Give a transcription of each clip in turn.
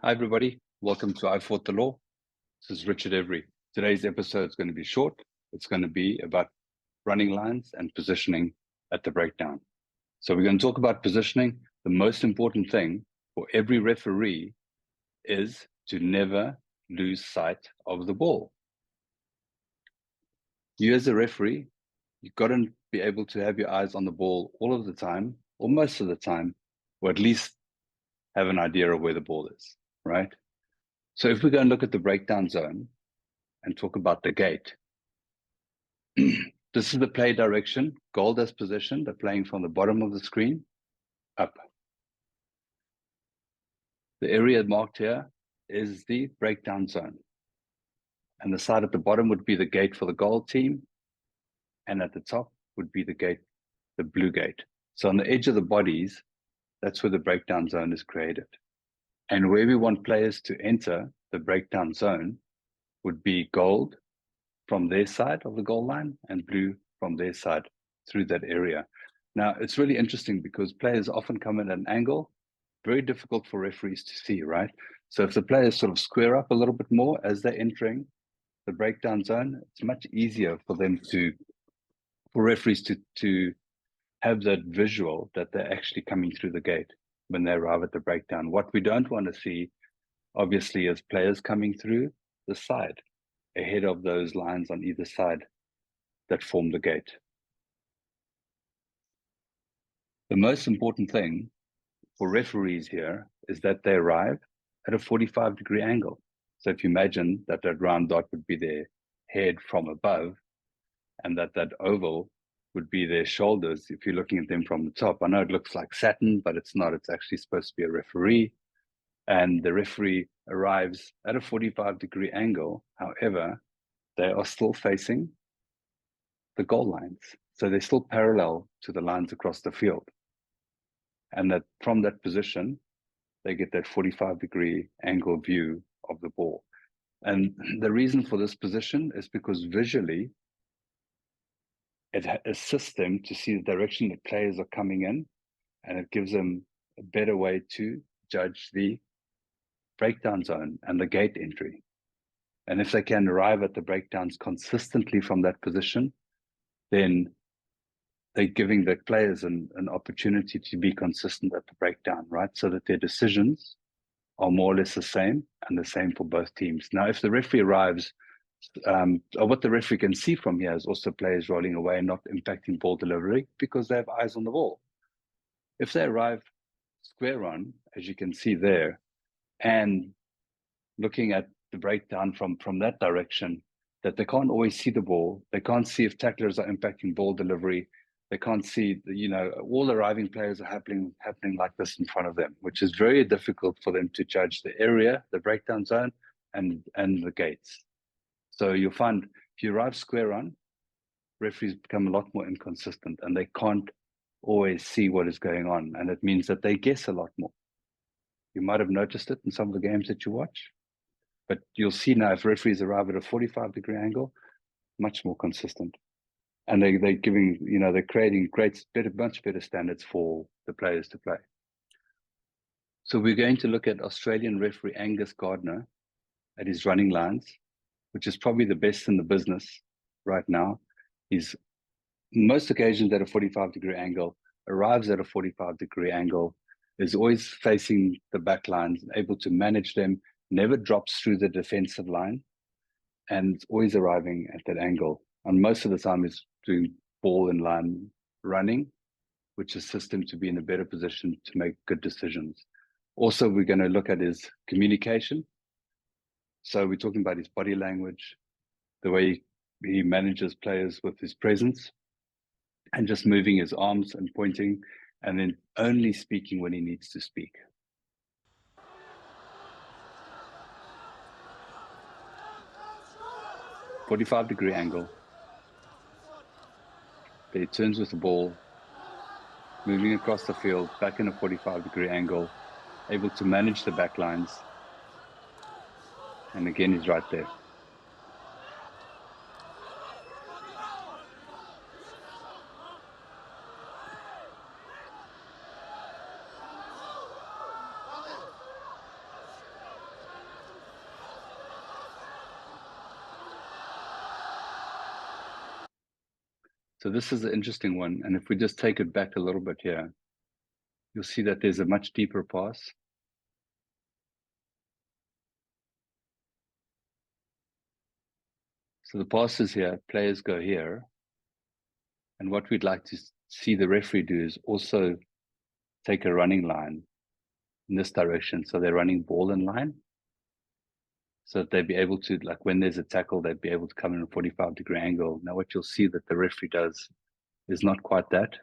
Hi, everybody. Welcome to I Fought the Law. This is Richard Every. Today's episode is going to be short. It's going to be about running lines and positioning at the breakdown. So we're going to talk about positioning. The most important thing for every referee is to never lose sight of the ball. You as a referee, you've got to be able to have your eyes on the ball all of the time, or most of the time, or at least have an idea of where the ball is, right? So if we go and look at the breakdown zone and talk about the gate, this is the play direction. Gold as position. They're playing from the bottom of the screen up. The area marked here is the breakdown zone. And the side at the bottom would be the gate for the gold team. And at the top would be the gate, the blue gate. So on the edge of the bodies, that's where the breakdown zone is created. And where we want players to enter the breakdown zone would be gold from their side of the goal line and blue from their side through that area. Now, it's really interesting because players often come in at an angle, very difficult for referees to see, right? So if the players sort of square up a little bit more as they're entering the breakdown zone, it's much easier for referees to have that visual that they're actually coming through the gate when they arrive at the breakdown. What we don't want to see, obviously, is players coming through the side ahead of those lines on either side that form the gate. The most important thing for referees here is that they arrive at a 45-degree angle. So if you imagine that round dot would be their head from above and that oval would be their shoulders if you're looking at them from the top. I know it looks like Saturn, but it's not. It's actually supposed to be a referee. And the referee arrives at a 45-degree angle. However, they are still facing the goal lines. So they're still parallel to the lines across the field. And that from that position, they get that 45-degree angle view of the ball. And the reason for this position is because visually, it assists them to see the direction that players are coming in, and it gives them a better way to judge the breakdown zone and the gate entry. And if they can arrive at the breakdowns consistently from that position, then they're giving the players an opportunity to be consistent at the breakdown, right? So that their decisions are more or less the same and the same for both teams. Now, if the referee arrives, or what the referee can see from here is also players rolling away and not impacting ball delivery because they have eyes on the ball. If they arrive square on, as you can see there, and looking at the breakdown from that direction, that they can't always see the ball. They can't see if tacklers are impacting ball delivery. They can't see, all the arriving players are happening like this in front of them, which is very difficult for them to judge the area, the breakdown zone, and the gates. So you'll find if you arrive square on, referees become a lot more inconsistent and they can't always see what is going on. And it means that they guess a lot more. You might have noticed it in some of the games that you watch. But you'll see now if referees arrive at a 45-degree angle, much more consistent. And they're giving, they're creating much better standards for the players to play. So we're going to look at Australian referee Angus Gardner at his running lines, which is probably the best in the business right now. He's most occasions at a 45-degree angle, arrives at a 45-degree angle, is always facing the back lines, able to manage them, never drops through the defensive line, and always arriving at that angle. And most of the time is doing ball in line running, which assists him to be in a better position to make good decisions. Also, we're going to look at his communication. So we're talking about his body language, the way he manages players with his presence, and just moving his arms and pointing, and then only speaking when he needs to speak. "45-degree angle. Then he turns with the ball, moving across the field, back in a 45-degree angle, able to manage the back lines. And again, he's right there. So this is an interesting one. And if we just take it back a little bit here, you'll see that there's a much deeper pass. So the pass is here, players go here. And what we'd like to see the referee do is also take a running line in this direction. So they're running ball in line. So that they'd be able to, like when there's a tackle, they'd be able to come in a 45-degree angle. Now what you'll see that the referee does is not quite that.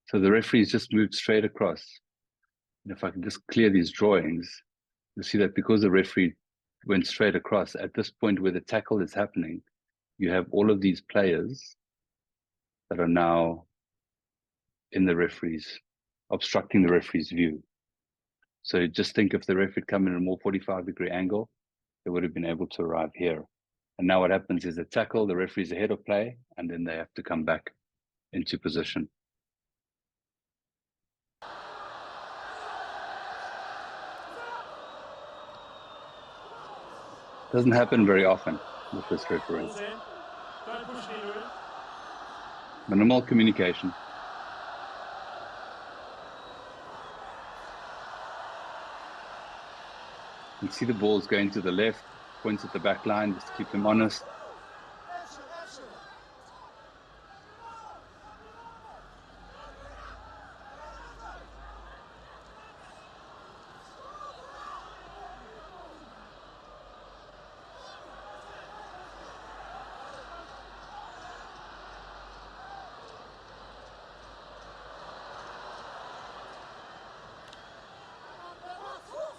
So the referee's just moved straight across. And if I can just clear these drawings, you'll see that because the referee went straight across, at this point where the tackle is happening, you have all of these players that are now in the referee's, obstructing the referee's view. So just think if the referee had come in a more 45-degree angle, they would have been able to arrive here. And now what happens is a tackle, the referee's ahead of play, and then they have to come back into position. Doesn't happen very often with this referee. Minimal communication. You can see the ball's going to the left, points at the back line just to keep them honest.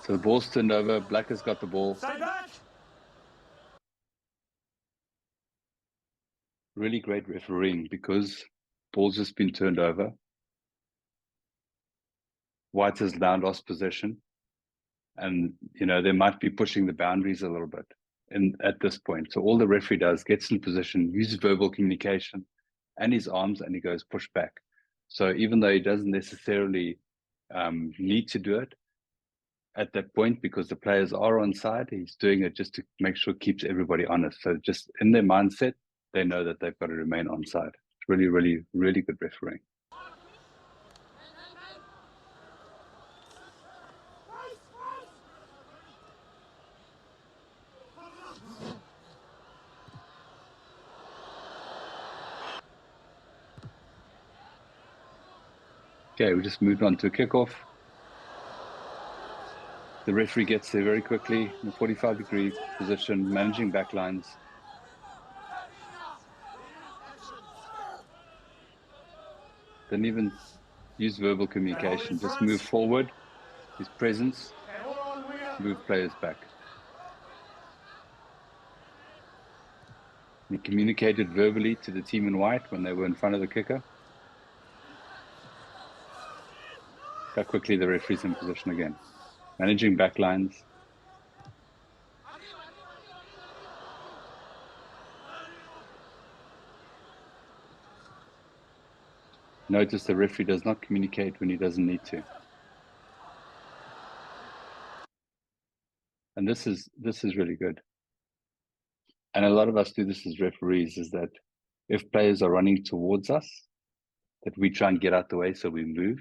So the ball's turned over, Black has got the ball. Stay back. Really great refereeing because ball's just been turned over. White has now lost possession. And, you know, they might be pushing the boundaries a little bit at this point. So all the referee does, gets in position, uses verbal communication and his arms, and he goes push back. So even though he doesn't necessarily need to do it at that point because the players are on side, he's doing it just to make sure it keeps everybody honest. So just in their mindset, they know that they've got to remain on side. It's really, really, really good refereeing. Okay, we just moved on to a kickoff. The referee gets there very quickly in a 45-degree position, managing backlines. Didn't even use verbal communication, just move forward, his presence, move players back. He communicated verbally to the team in white when they were in front of the kicker. How quickly the referee's in position again. Managing backlines. Notice the referee does not communicate when he doesn't need to. And this is really good. And a lot of us do this as referees, is that if players are running towards us, that we try and get out the way so we move.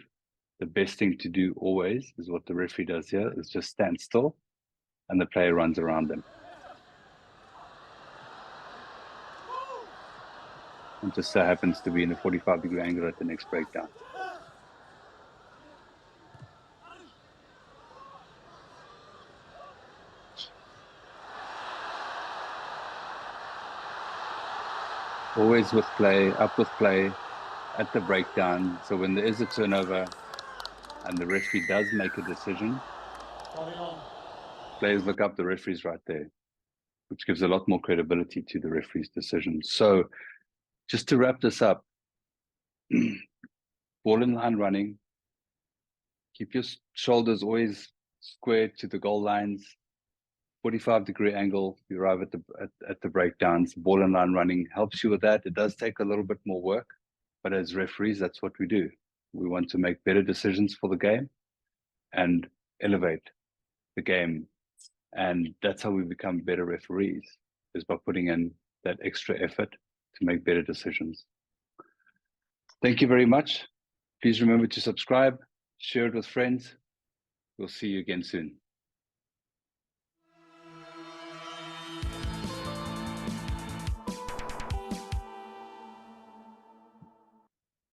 The best thing to do always is what the referee does here, is just stand still and the player runs around them. And just so happens to be in a 45-degree angle at the next breakdown. Always with play, up with play, at the breakdown. So when there is a turnover and the referee does make a decision, players look up, the referee's right there, which gives a lot more credibility to the referee's decision. So just to wrap this up, ball in line running, keep your shoulders always squared to the goal lines, 45-degree angle, you arrive at the breakdowns. Ball in line running helps you with that. It does take a little bit more work, but as referees, that's what we do. We want to make better decisions for the game and elevate the game And that's how we become better referees, is by putting in that extra effort to make better decisions. Thank you very much. Please remember to subscribe, share it with friends. We'll see you again soon.